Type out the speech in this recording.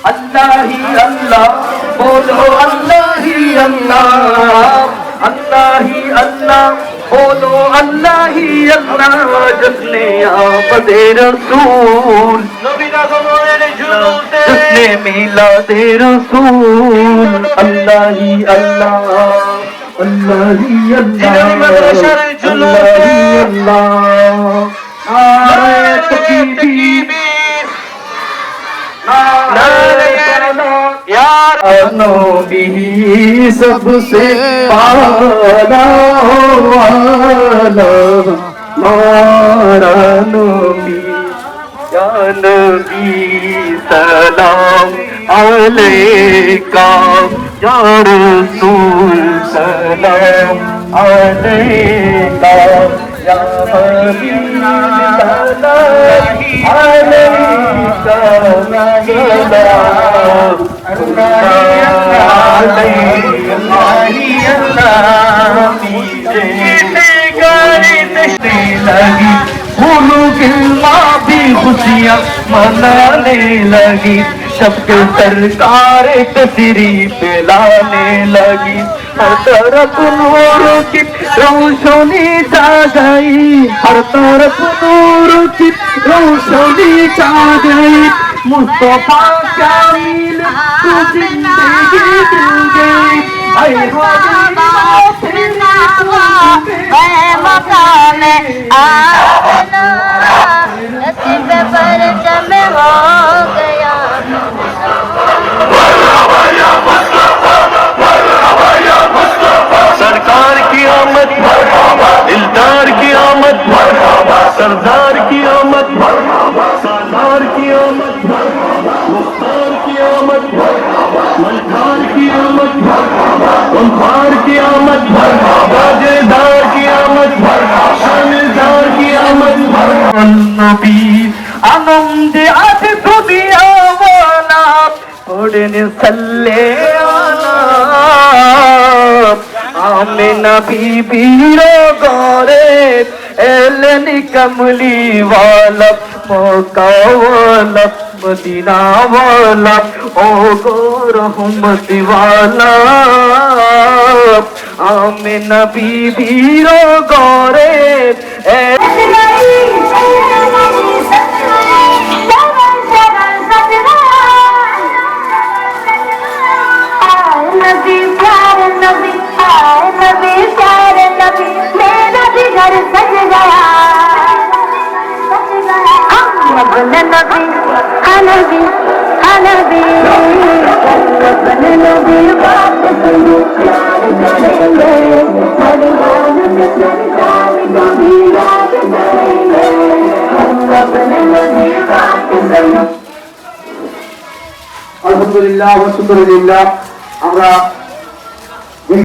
अल्लाह ही अल्लाह बोलो, अल्लाह ही अल्लाह, अल्लाह ही अल्लाह बोलो, अल्लाह ही अल्लाह। जिसने आमदे रसूल, जिसने मिलादे रसूल, अल्लाह ही अल्लाह, अल्लाह ही अल्लाह, अल्लाह ही अल्लाह। नारे तकबीर, नबी सबसे पाला वाला मारा नबी, या नबी सलाम अलैका, या रसूल सलाम अलैका, या हबीब सलाम अलैका, खुशियाँ मनाने लगी, सबके सरकार तशरीफ लाने लगी। हर तरफ नूर की रोशनी छा गई, हर तरफ नूर की रोशनी छा गई। मुस्तफा क्या मिल तू जिंदगी मिल गई, सरकार की आमद, दिलदार की आमद, सरदार की आमद, सालार की आमद, मुख्तार की आमद, मलकार की आमद, गमखार की आमद, राजेदार की आमद, शानदार की आमद। नबी आनंदे आज दुनिया वाला उड़ने सल्ले आना, आमिना बीबी रो गोरे एलन कमली वाला, मक्का वाला मदीना वाला, ओ गो रहमत वाला। आमिना बीबी रो गोरे আলহামদুলিল্লাহ ওয়া শুকরুলিল্লাহ। আমরা